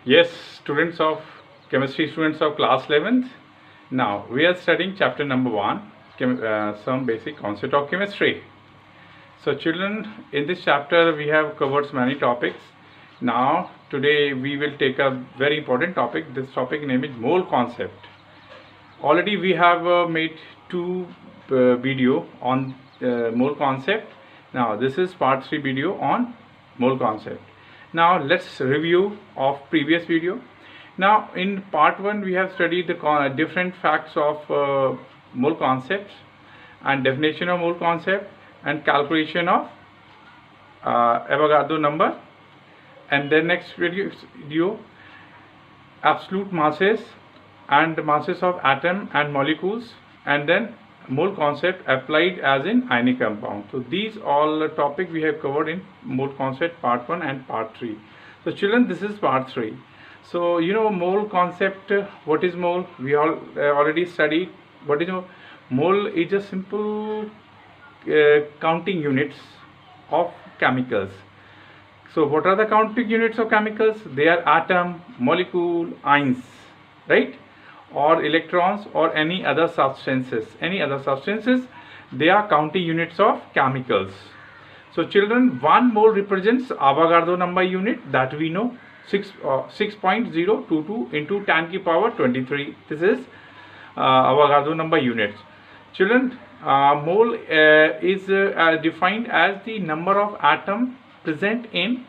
Yes, students of chemistry, students of class 11th. Now we are studying chapter number 1, some basic concept of chemistry. So children, in this chapter we have covered many topics. Now today we will take a very important topic. This topic name is mole concept. Already we have made two video on mole concept. Now this is part 3 video on mole concept. Now let's review of previous video. Now in part 1 we have studied the different facts of mole concepts and definition of mole concept and calculation of Avogadro number, and then next video absolute masses and masses of atom and molecules, and then mole concept applied as in ionic compound. So these all topic we have covered in mole concept part 1 and part 3. So children, this is part 3. So you know mole concept, what is mole? We all already studied. What is mole? Mole is a simple counting units of chemicals. So what are the counting units of chemicals? They are atom, molecule, ions, right? Or electrons or any other substances. They are counting units of chemicals. So children, 1 mole represents Avogadro number unit, that we know, 6.022 into 10 to the power 23. This is Avogadro number units. Children, mole is defined as the number of atoms present in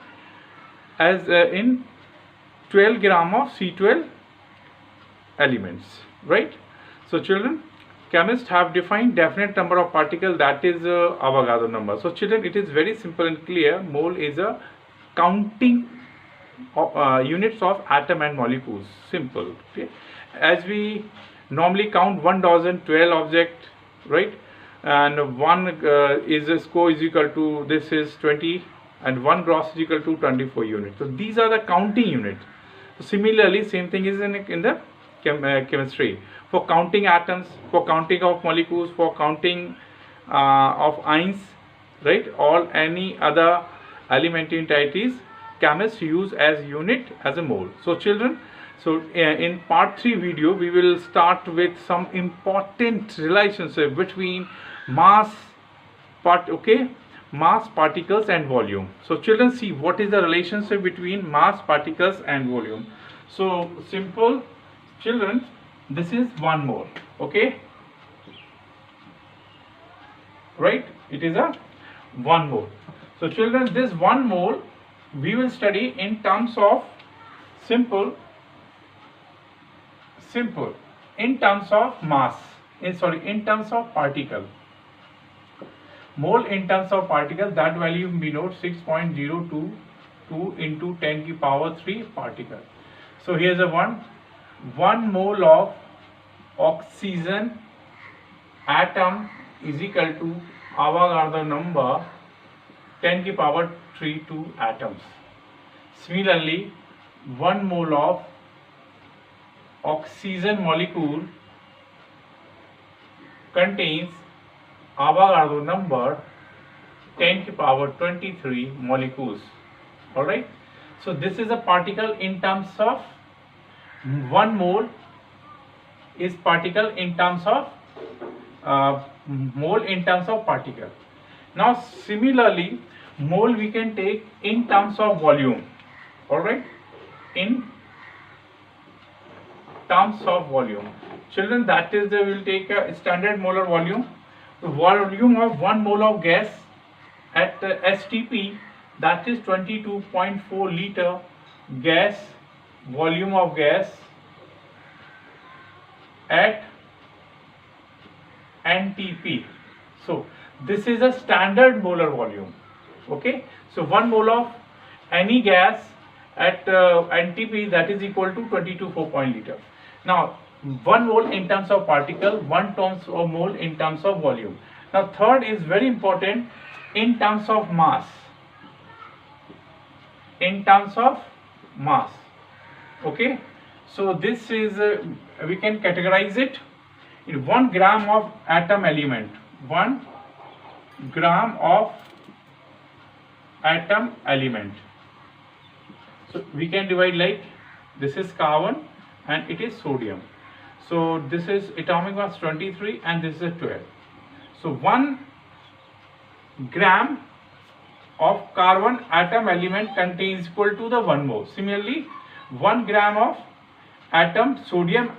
in 12 gram of C12 elements, right? So children, chemists have defined definite number of particles, that is Avogadro number. So children, it is very simple and clear. Mole is a counting units of atom and molecules. Simple. Okay, as we normally count 1 dozen 12 object, right? And 1 is a score is equal to, this is 20, and 1 gross is equal to 24 units. So these are the counting units. So similarly, same thing is in the chemistry, for counting atoms, for counting of molecules, for counting of ions, right? All any other elementary entities, chemists use as unit as a mole. So children, so in part 3 video we will start with some important relationship between mass particles and volume. So children, see what is the relationship between mass, particles and volume. So simple children, this is 1 mole, okay, right? It is a 1 mole. So children, this 1 mole we will study in terms of simple in terms of mass, in terms of particle. Mole in terms of particle, that value we note 6.022 into 10 to the power 3 particle. So here's a 1 mole of oxygen atom is equal to Avogadro number 10 to the power 3 to atoms. Similarly, 1 mole of oxygen molecule contains Avogadro number 10 to the power 23 molecules. All right. So this is a particle in terms of 1 mole is particle in terms of mole in terms of particle. Now similarly, mole we can take in terms of volume. All right, in terms of volume, children, that is we will take a standard molar volume. The volume of 1 mole of gas at STP, that is 22.4 liter gas, volume of gas at NTP. So this is a standard molar volume. Okay, so 1 mole of any gas at NTP, that is equal to 22.4 liter. Now 1 mole in terms of particle, 1 terms of mole in terms of volume. Now third is very important, in terms of mass. In terms of mass. Okay, so this is we can categorize it in 1 gram of atom element. 1 gram of atom element. So we can divide like this is carbon, and it is sodium. So this is atomic mass 23 and this is a 12. So 1 gram of carbon atom element contains equal to the 1 mole. Similarly, 1 gram of atom sodium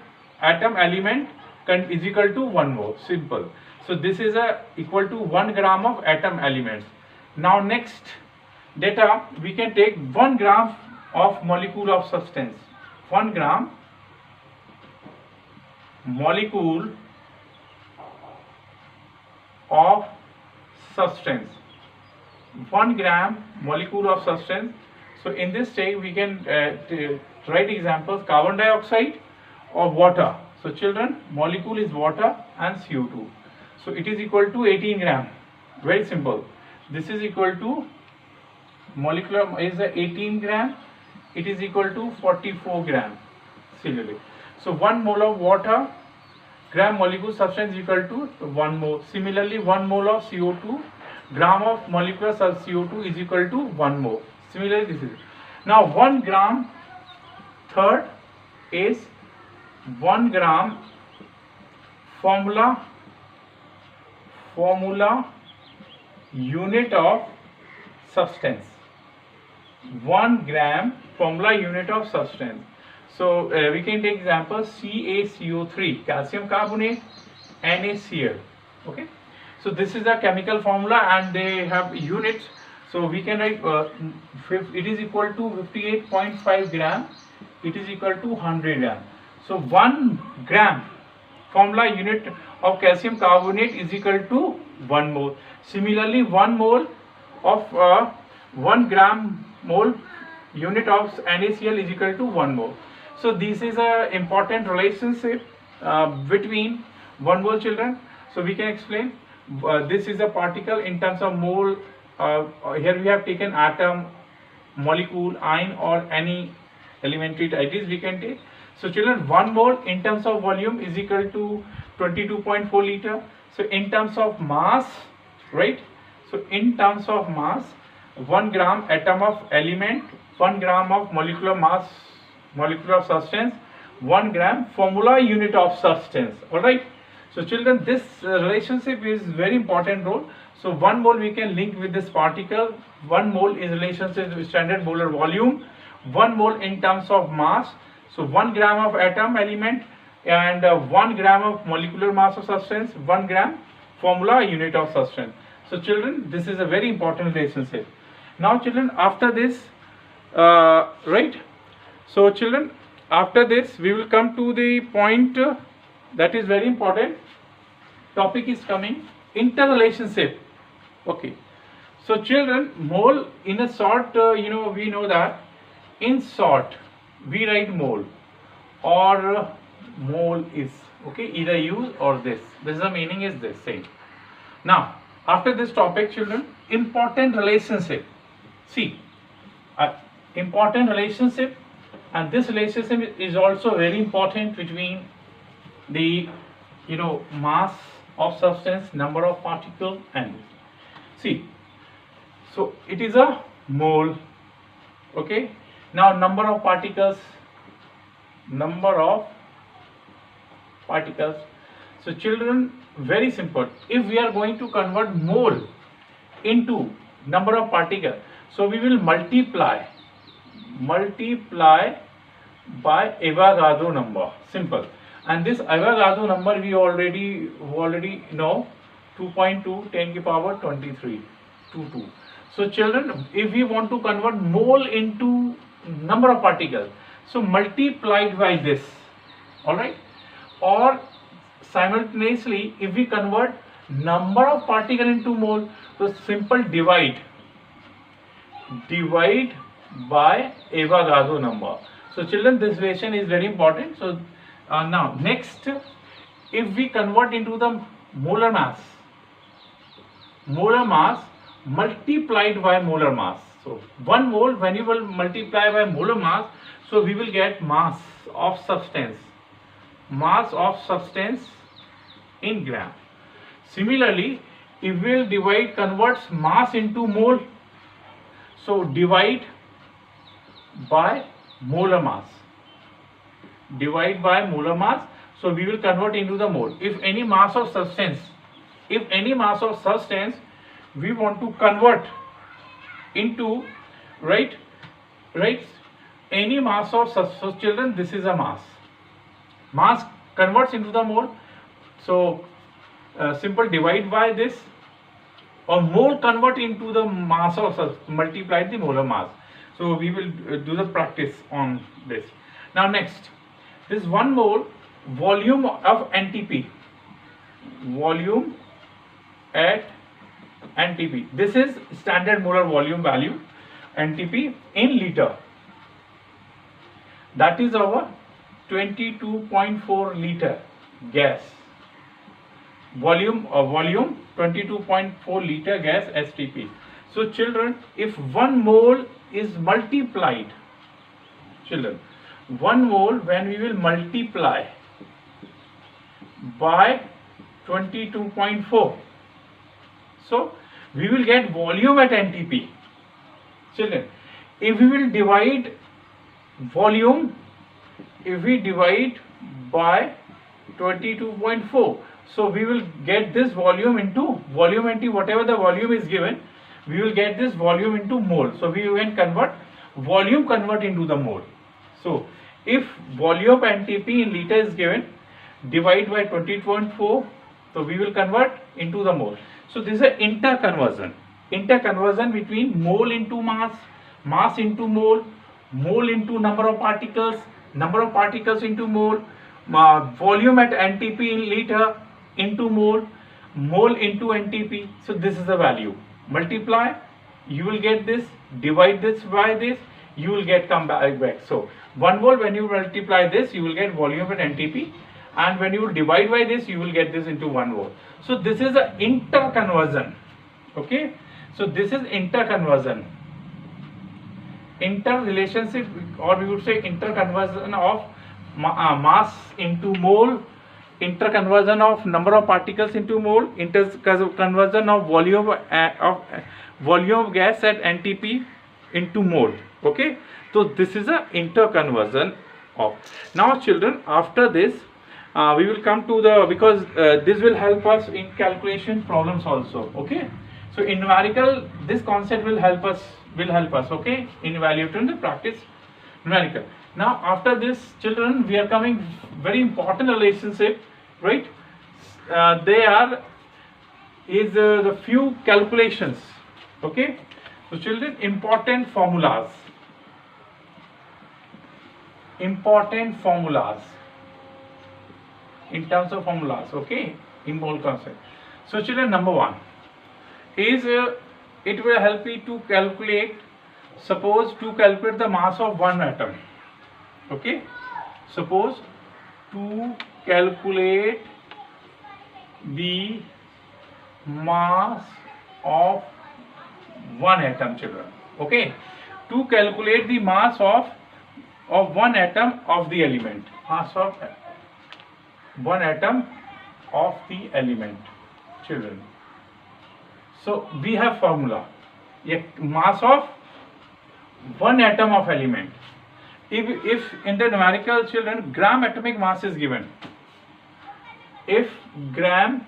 atom element is equal to 1 mole. Simple. So this is equal to 1 gram of atom elements. Now next data, we can take 1 gram of molecule of substance. 1 gram molecule of substance. 1 gram molecule of substance. So in this stage we can write examples: carbon dioxide or water. So children, molecule is water and CO2. So it is equal to 18 gram. Very simple. This is equal to molecular is 18 gram. It is equal to 44 gram. Similarly, so 1 mole of water gram molecule substance equal to 1 mole. Similarly, 1 mole of CO2 gram of molecular CO2 is equal to 1 mole. Similarly, this is now 1 gram. Third is 1 gram formula unit of substance. 1 gram formula unit of substance. So we can take example: CaCO3, calcium carbonate, NaCl. Okay. So this is the chemical formula and they have units. So we can write it is equal to 58.5 gram. It is equal to 100 gram. So 1 gram formula unit of calcium carbonate is equal to 1 mole. Similarly, 1 mole of 1 gram mole unit of NaCl is equal to 1 mole. So this is a important relationship between 1 mole, children. So we can explain. This is a particle in terms of mole. Here we have taken atom, molecule, ion, or any elementary ideas we can take. So children, 1 mole in terms of volume is equal to 22.4 liter. So in terms of mass, right? So in terms of mass, 1 gram atom of element, 1 gram of molecular mass, molecular substance, 1 gram formula unit of substance. All right. So children, this relationship is very important role. So 1 mole we can link with this particle. 1 mole is relationship with standard molar volume. 1 mole in terms of mass. So 1 gram of atom element and 1 gram of molecular mass of substance, 1 gram formula unit of substance. So children, this is a very important relationship. Now children, after this, right? So children, after this we will come to the point that is very important. Topic is coming interrelationship. Okay. So children, mole in a short, we know that in short we write mole or mole is, okay, either use or this. This is the meaning is this same. Now after this topic, children, important relationship. See, important relationship, and this relationship is also very important between the mass of substance, number of particles, and see. So it is a mole. Okay. Now number of particles. So children, very simple. If we are going to convert mole into number of particles, so we will multiply by Avogadro number. Simple. And this Avogadro number we already know, 2.2 10 to the power 23 22. So children, if we want to convert mole into number of particles, so multiplied by this. All right. Or simultaneously, if we convert number of particles into mole, so simple divide by Avogadro number. So children, this relation is very important. So now next, if we convert into the molar mass multiplied by molar mass. So 1 mole, when you will multiply by molar mass, so we will get mass of substance in gram. Similarly, if we will converts mass into mole, so divide by molar mass. divide by molar mass. So we will convert into the mole. If any mass of substance, we want to convert into, right, any mass of substance. So children, this is a mass converts into the mole. So simple divide by this, or mole convert into the mass of multiplied the molar mass. So we will do the practice on this. Now next, this 1 mole volume of NTP, volume at NTP. This is standard molar volume value, NTP in liter. That is our 22.4 liter gas. Volume 22.4 liter gas STP. So children, if 1 mole is multiplied, children, 1 mole, when we will multiply by 22.4, so we will get volume at NTP. Children, if we will divide volume, if we divide by 22.4, so we will get this volume into volume NT, whatever the volume is given, we will get this volume into mole. So we can convert volume into the mole. So if volume NTP in liter is given, divide by 20.4, so we will convert into the mole. So this is an interconversion between mole into mass into mole, mole into number of particles into mole, volume at NTP in liter into mole, mole into NTP. So this is the value. Multiply, you will get this, divide this by this, you will get come back. So 1 mole, when you multiply this, you will get volume at NTP, and when you divide by this, you will get this into 1 mole. So this is an interconversion. Okay, so this is interconversion, interrelationship, or we would say interconversion of mass into mole, interconversion of number of particles into mole, interconversion of volume of gas at NTP into mole. Okay, so this is a interconversion of. Now children, after this we will come to the, because this will help us in calculation problems also. Okay, so in numerical, this concept will help us, okay, in evaluating the practice numerical. Now after this, children, we are coming very important relationship, right? There is the few calculations. Okay, so children, important formulas in terms of formulas, okay, in mole concept. So children, number 1 is it will help you to calculate, suppose to calculate the mass of 1 atom. Okay, suppose to calculate the mass of 1 atom, children. Okay, to calculate the mass of 1 atom of the element, mass of 1 atom of the element, children. So we have formula, mass of 1 atom of element. If in the numerical, children, gram atomic mass is given, if gram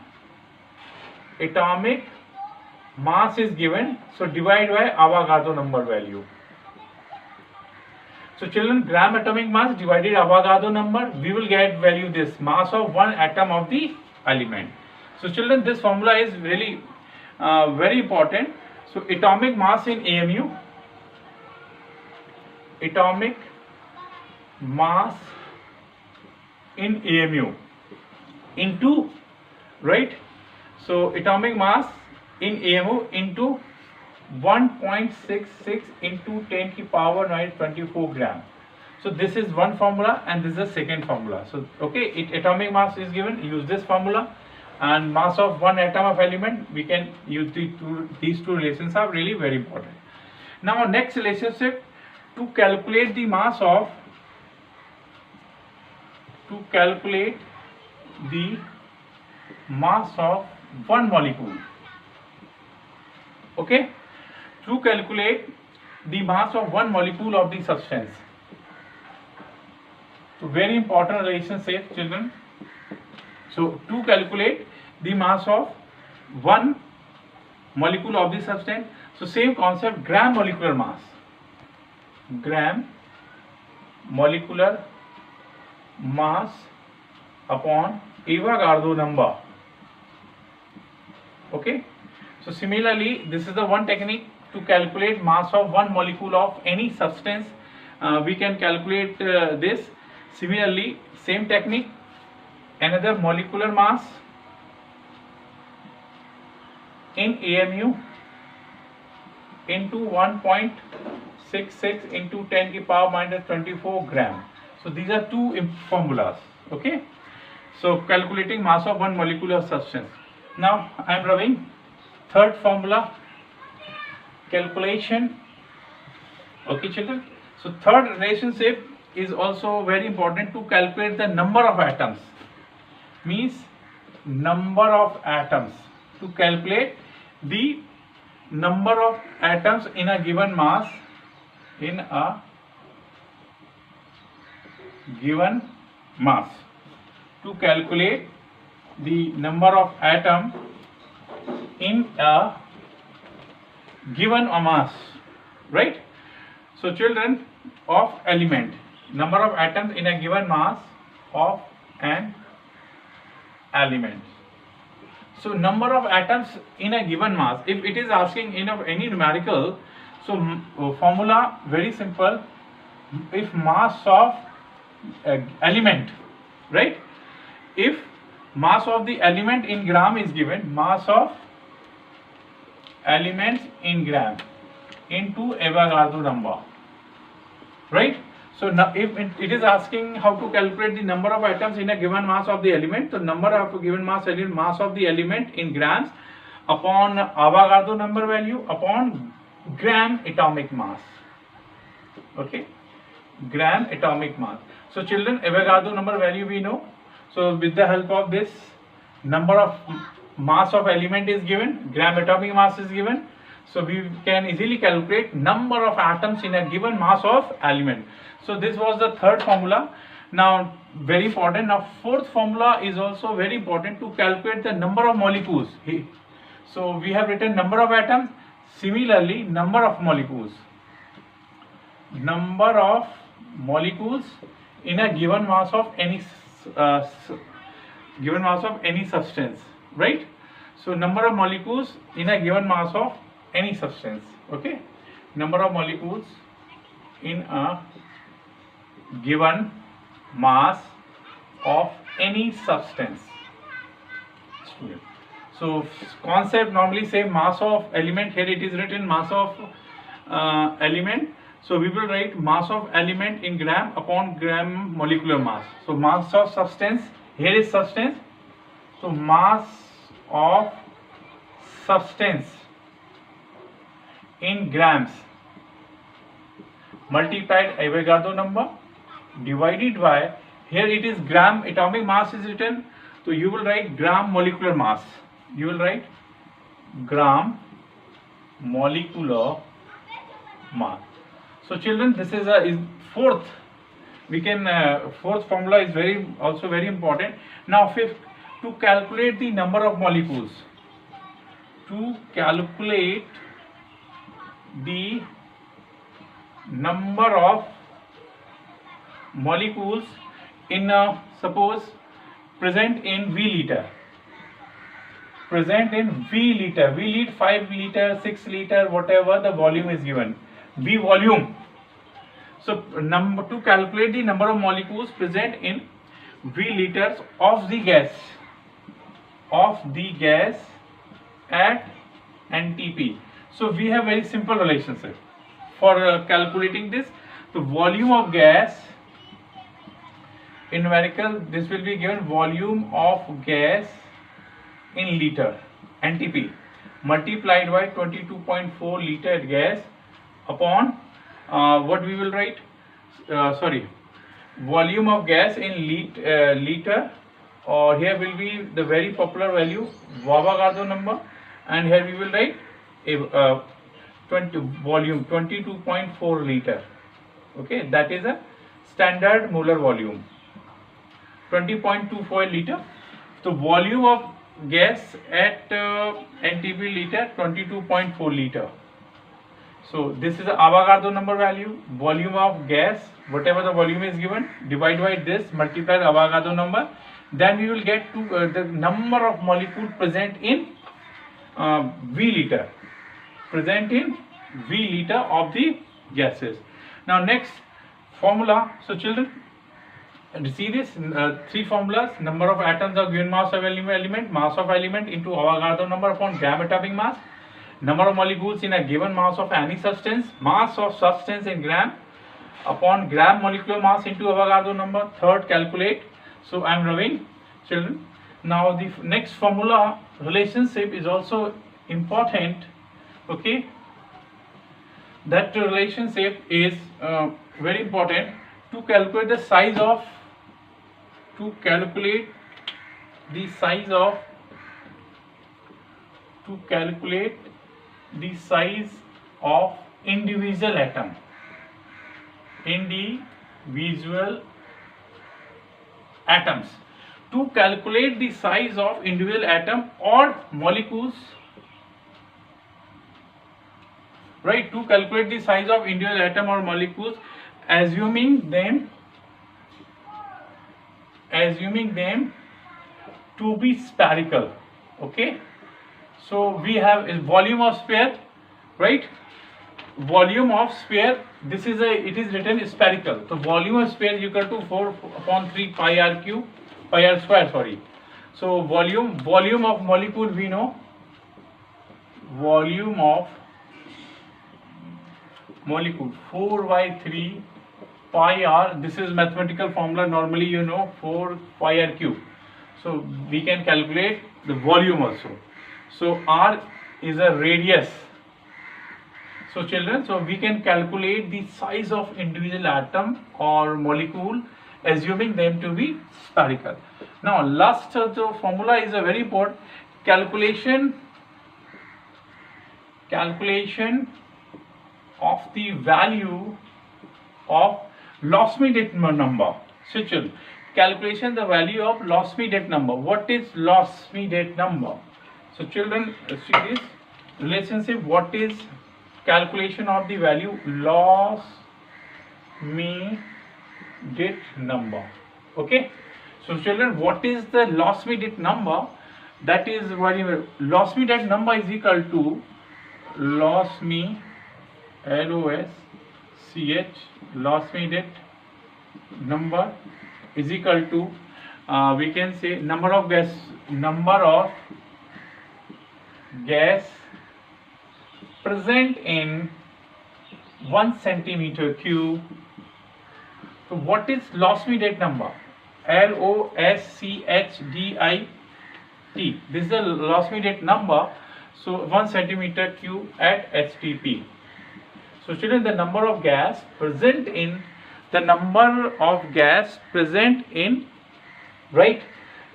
atomic mass is given, so divide by Avogadro number value. So children, gram atomic mass divided Avogadro number, we will get value this, mass of 1 atom of the element. So children, this formula is really very important. So atomic mass in AMU, atomic mass in AMU into, right, so atomic mass in AMU into 1.66 into 10 to the power 24 gram. So this is one formula and this is the second formula. So okay, atomic mass is given, use this formula, and mass of 1 atom of element, we can use these two relations are really very important. Now next relationship, to calculate the mass of one molecule. Okay, to calculate the mass of one molecule of the substance. So very important relationship, children. So to calculate the mass of one molecule of the substance, so same concept, gram molecular mass, gram molecular mass upon Avogadro number. Okay, so similarly this is the one technique to calculate mass of one molecule of any substance. We can calculate this. Similarly, same technique, another molecular mass in AMU into 1.66 into 10 to the power minus 24 gram. So these are two formulas. Okay, so calculating mass of one molecular substance. Now I am rubbing third formula, calculation. Okay, children. So third relationship is also very important to calculate the number of atoms. Means number of atoms, to calculate the number of atoms in a given mass, in a given mass, to calculate the number of atom in a given mass, right? So children, of element, number of atoms in a given mass of an element. So number of atoms in a given mass, if it is asking in any numerical, so formula very simple. If mass of element, right, if mass of the element in gram is given, mass of elements in gram into Avogadro number, right? So now if it is asking how to calculate the number of atoms in a given mass of the element, so number of a given mass of the element in grams upon Avogadro number value upon gram atomic mass. Okay, gram atomic mass. So children, Avogadro number value we know. So with the help of this, number of mass of element is given, gram atomic mass is given. So we can easily calculate number of atoms in a given mass of element. So this was the third formula. Now very important. Now fourth formula is also very important to calculate the number of molecules. So we have written number of atoms. Similarly, number of molecules. Number of molecules in a given mass of any substance, right? So number of molecules in a given mass of any substance. Okay, number of molecules in a given mass of any substance. So concept normally say mass of element. Here it is written mass of element. So we will write mass of element in gram upon gram molecular mass. So mass of substance, here is substance. So mass of substance in grams multiplied Avogadro number divided by, here it is gram atomic mass is written, so you will write gram molecular mass. You will write gram molecular mass. So children, this is fourth. We can fourth formula is also very important. Now fifth, to calculate the number of molecules. To calculate the number of molecules in suppose present in V liter. Present in V liter. V liter 5 liter, 6 liter, whatever the volume is given. V volume. So to calculate the number of molecules present in V liters of the gas at NTP. So we have very simple relationship for calculating this. The volume of gas in numerical, this will be given volume of gas in liter, NTP, multiplied by 22.4 liter gas upon what we will write, volume of gas in liter, or here will be the very popular value Avogadro number, and here we will write a volume 22.4 liter. Okay, that is a standard molar volume. 20.24 liter. The volume of gas at NTP liter 22.4 liter. So this is the Avogadro number value, volume of gas, whatever the volume is given, divide by this, multiply the Avogadro number, then we will get to the number of molecules present in V liter, of the gases. Now next formula. So children, see this three formulas: number of atoms of given mass of element, mass of element into Avogadro number upon gram atomic mass, number of molecules in a given mass of any substance, mass of substance in gram upon gram molecular mass into Avogadro number. Third, calculate. So I am rubbing, children. Now the next formula relationship is also important. Okay, that relationship is very important to calculate the size of individual atom. To calculate the size of individual atom or molecules, right? To calculate the size of individual atom or molecules, assuming them to be spherical. Okay, so we have a volume of sphere, right? Volume of sphere, it is written spherical. So volume of sphere is equal to 4/3 pi r square, sorry. So volume of molecule, we know volume of molecule 4/3 pi r. This is mathematical formula, normally you know, 4 pi r cube. So we can calculate the volume also. So r is a radius. So children, so we can calculate the size of individual atom or molecule, assuming them to be spherical. Now last formula is a very important calculation of the value of Lossmy-Dett number. So children, calculation the value of Lossmy-Dett number. What is Lossmy-Dett number? So children, see this relationship. What is calculation of the value Lossmy-Dett number? Okay, so children, what is the Lossmy-Dett number? That is what Lossmy-Dett number is equal to Lossmy, Lossmy-Dett number is equal to we can say number of gas present in 1 centimeter cube. So what is Lossmy-Dett number? Lossdyt. This is the Lossmy-Dett number. So 1 centimeter cube at STP. So children, the number of gas present in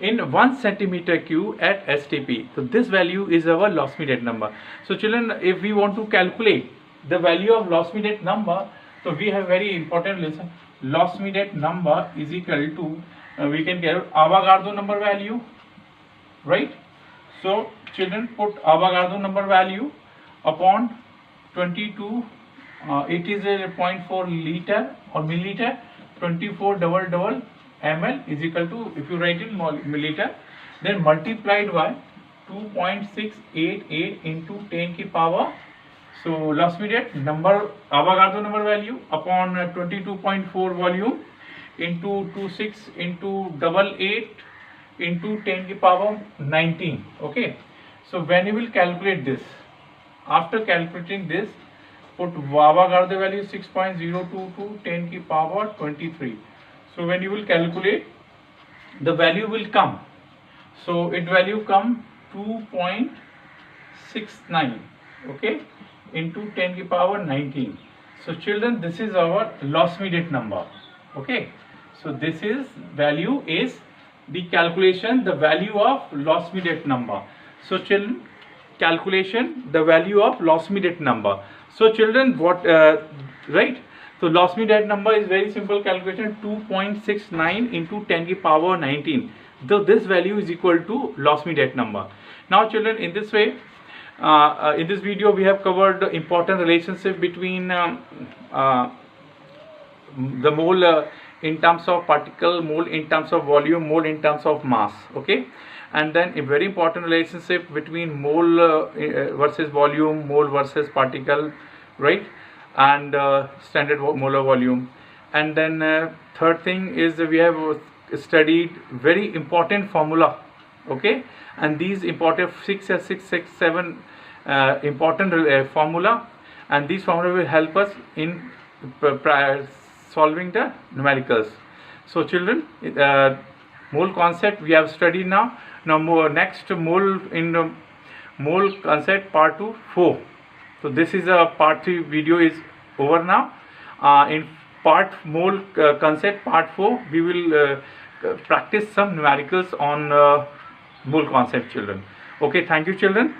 in 1 centimeter cube at STP. So this value is our Lossmy-Dett number. So children, if we want to calculate the value of Lossmy-Dett number, so we have very important lesson. Lossmy-Dett number is equal to we can get Avogadro number value, right? So children, put Avogadro number value upon 22. It is a 0.4 liter or milliliter. 24 double ml is equal to, if you write in milliliter, then multiplied by 2.688 into 10 की power. So Lossmy-Dett number, Avogadro number value upon 22.4 volume into 26 into 88 into 10 की power 19. Okay, so when you will calculate this, after calculating this, put Avogadro value 6.022 10 की power 23. So when you will calculate, the value will come. So it value come 2.69. Okay, into 10 की power 19. So children, this is our Lossmy-Dett number. Okay, so this is value is the calculation, the value of Lossmy-Dett number. So children, calculation the value of Lossmy-Dett number. So children, what right? So loss mean that number is very simple calculation, 2.69 into 10 की power 19. So this value is equal to loss mean that number. Now children, in this way, in this video we have covered the important relationship between the mole in terms of particle, mole in terms of volume, mole in terms of mass. Okay, and then a very important relationship between mole versus volume, mole versus particle, right? And standard molar volume. And then third thing is we have studied very important formula. Okay, and these important 7 important formula, and these formula will help us in solving the numericals. So children, mole concept we have studied now. Now next mole in the mole concept part 2 4. So this is a part 3 video is over now. In part mole concept part 4 we will practice some numericals on mole concept children. Okay, thank you children.